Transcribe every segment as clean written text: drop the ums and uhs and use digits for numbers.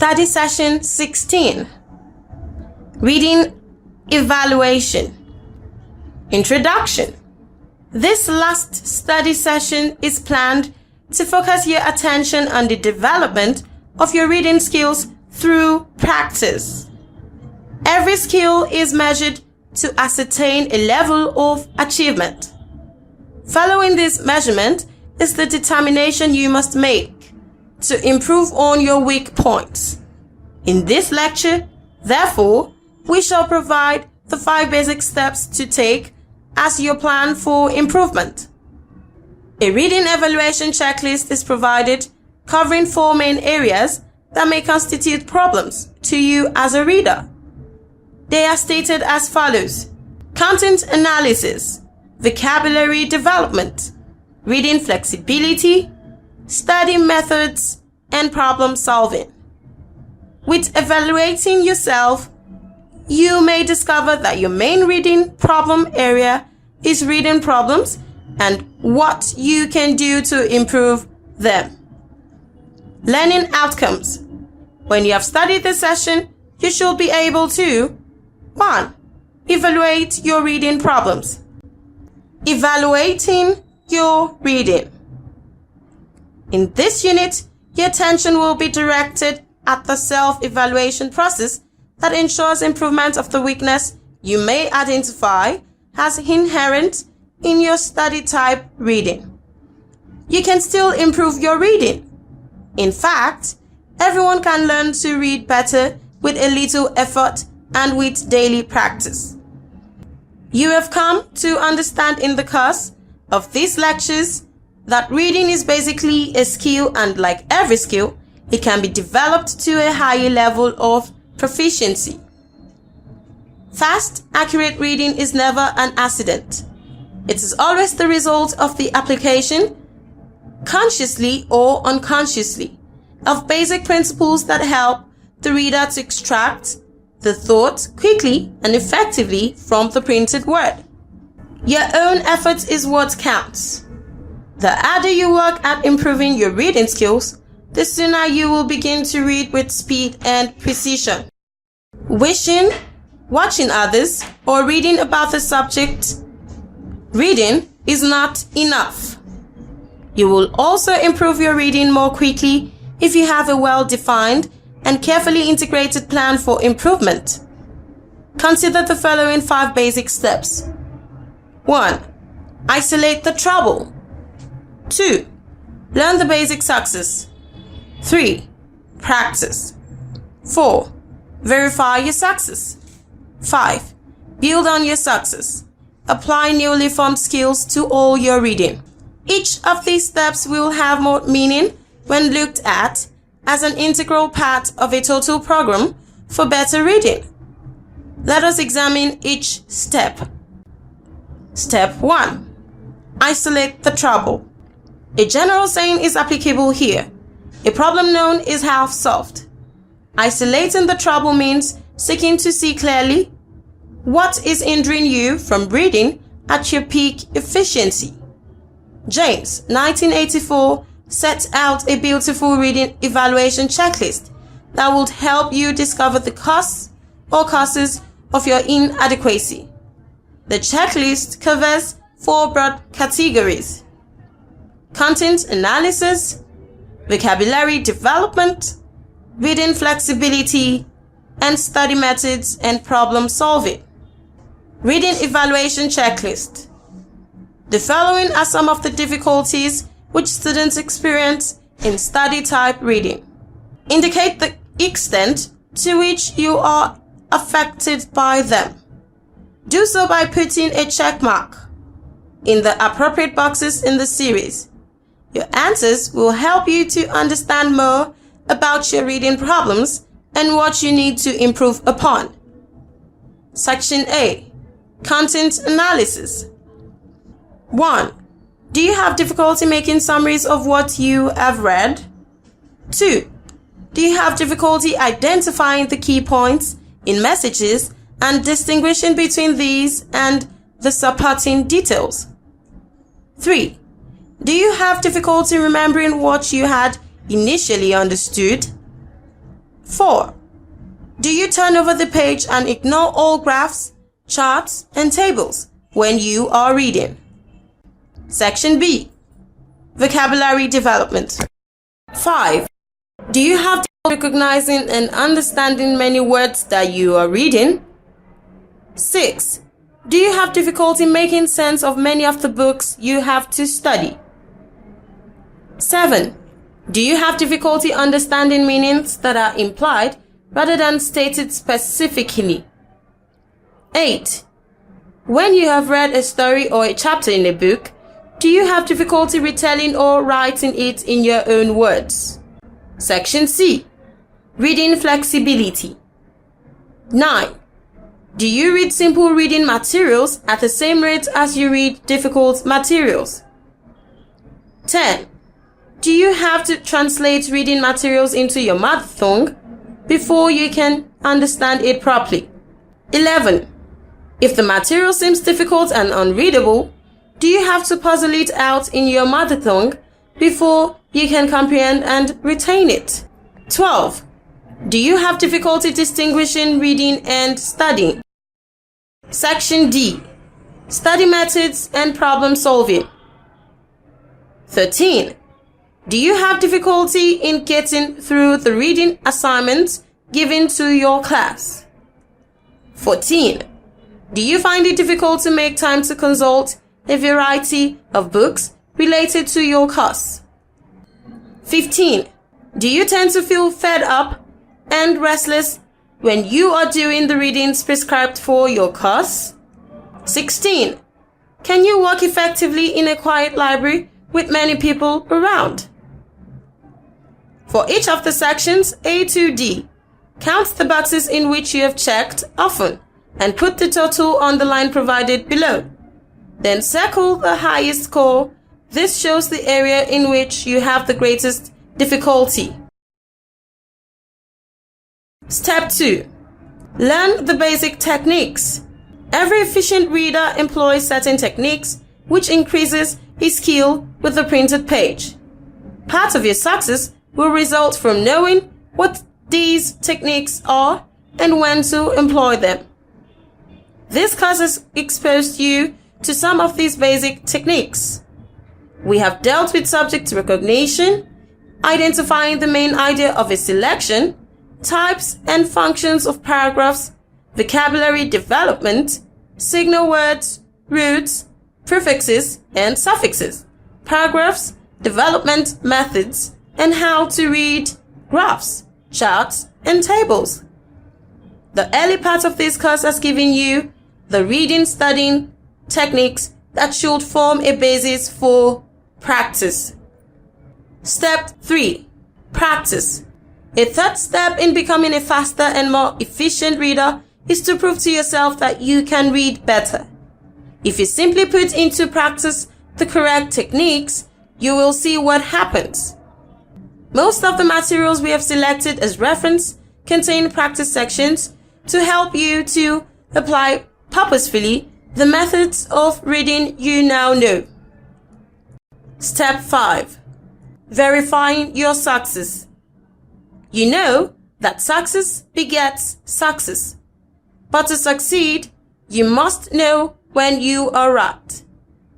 Study Session 16. Reading Evaluation. Introduction. This last study session is planned to focus your attention on the development of your reading skills through practice. Every skill is measured to ascertain a level of achievement. Following this measurement is the determination you must make to improve on your weak points. In this lecture, therefore, we shall provide the 5 basic steps to take as your plan for improvement. A reading evaluation checklist is provided covering 4 main areas that may constitute problems to you as a reader. They are stated as follows: content analysis, vocabulary development, reading flexibility, study methods, and problem solving. With evaluating yourself, you may discover that your main reading problem area is reading problems and what you can do to improve them. Learning outcomes. When you have studied this session, you should be able to 1. Evaluate your reading problems. Evaluating your reading. In this unit, your attention will be directed at the self-evaluation process that ensures improvement of the weakness you may identify as inherent in your study type reading. You can still improve your reading. In fact, everyone can learn to read better with a little effort and with daily practice. You have come to understand in the course of these lectures that reading is basically a skill, and like every skill, it can be developed to a higher level of proficiency. Fast, accurate reading is never an accident. It is always the result of the application, consciously or unconsciously, of basic principles that help the reader to extract the thought quickly and effectively from the printed word. Your own effort is what counts. The harder you work at improving your reading skills, the sooner you will begin to read with speed and precision. Wishing, watching others, or reading about the subject reading is not enough. You will also improve your reading more quickly if you have a well-defined and carefully integrated plan for improvement. Consider the following 5 basic steps. 1. Isolate the trouble. 2. Learn the basic success. 3. Practice. 4. Verify your success. 5. Build on your success. Apply newly formed skills to all your reading. Each of these steps will have more meaning when looked at as an integral part of a total program for better reading. Let us examine each step. Step 1. Isolate the trouble. A general saying is applicable here. A problem known is half solved. Isolating the trouble means seeking to see clearly what is hindering you from reading at your peak efficiency. James, 1984, set out a beautiful reading evaluation checklist that would help you discover the cause or causes of your inadequacy. The checklist covers 4 broad categories: content analysis, vocabulary development, reading flexibility, and study methods and problem solving. Reading evaluation checklist. The following are some of the difficulties which students experience in study type reading. Indicate the extent to which you are affected by them. Do so by putting a check mark in the appropriate boxes in the series. Your answers will help you to understand more about your reading problems and what you need to improve upon. Section A. Content analysis. 1. Do you have difficulty making summaries of what you have read? 2. Do you have difficulty identifying the key points in messages and distinguishing between these and the supporting details? 3. Do you have difficulty remembering what you had initially understood? 4. Do you turn over the page and ignore all graphs, charts, and tables when you are reading? Section B. Vocabulary development. 5. Do you have trouble recognizing and understanding many words that you are reading? 6. Do you have difficulty making sense of many of the books you have to study? 7. Do you have difficulty understanding meanings that are implied rather than stated specifically? 8. When you have read a story or a chapter in a book, do you have difficulty retelling or writing it in your own words? Section C. Reading flexibility. 9. Do you read simple reading materials at the same rate as you read difficult materials? 10. Do you have to translate reading materials into your mother tongue before you can understand it properly? 11. If the material seems difficult and unreadable, do you have to puzzle it out in your mother tongue before you can comprehend and retain it? 12. Do you have difficulty distinguishing reading and studying? Section D. Study methods and problem solving. 13. Do you have difficulty in getting through the reading assignments given to your class? 14. Do you find it difficult to make time to consult a variety of books related to your course? 15. Do you tend to feel fed up and restless when you are doing the readings prescribed for your course? 16. Can you work effectively in a quiet library with many people around? For each of the sections A to D, count the boxes in which you have checked often and put the total on the line provided below. Then circle the highest score. This shows the area in which you have the greatest difficulty. Step 2. Learn the basic techniques. Every efficient reader employs certain techniques which increases his skill with the printed page. Part of your success will result from knowing what these techniques are and when to employ them. This course has exposed you to some of these basic techniques. We have dealt with subject recognition, identifying the main idea of a selection, types and functions of paragraphs, vocabulary development, signal words, roots, prefixes and suffixes, paragraphs, development methods, and how to read graphs, charts, and tables. The early part of this course has given you the reading studying techniques that should form a basis for practice. Step 3. Practice. A third step in becoming a faster and more efficient reader is to prove to yourself that you can read better. If you simply put into practice the correct techniques, you will see what happens. Most of the materials we have selected as reference contain practice sections to help you to apply purposefully the methods of reading you now know. Step 5. Verifying your success. You know that success begets success. But to succeed, you must know when you are right.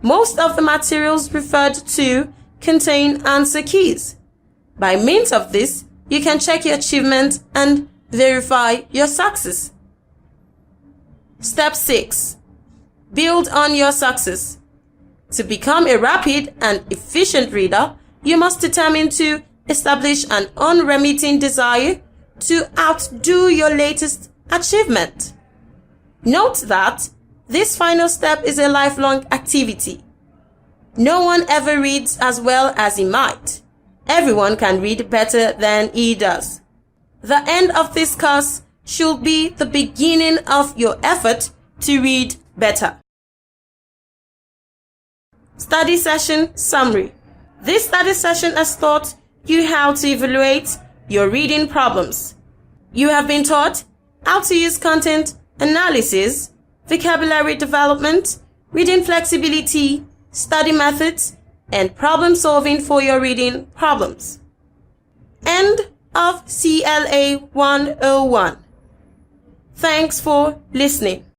Most of the materials referred to contain answer keys. By means of this, you can check your achievement and verify your success. Step 6. Build on your success. To become a rapid and efficient reader, you must determine to establish an unremitting desire to outdo your latest achievement. Note that this final step is a lifelong activity. No one ever reads as well as he might. Everyone can read better than he does. The end of this course should be the beginning of your effort to read better. Study session summary. This study session has taught you how to evaluate your reading problems. You have been taught how to use content analysis, vocabulary development, reading flexibility, study methods, and problem solving for your reading problems. And of CLA 101. Thanks for listening.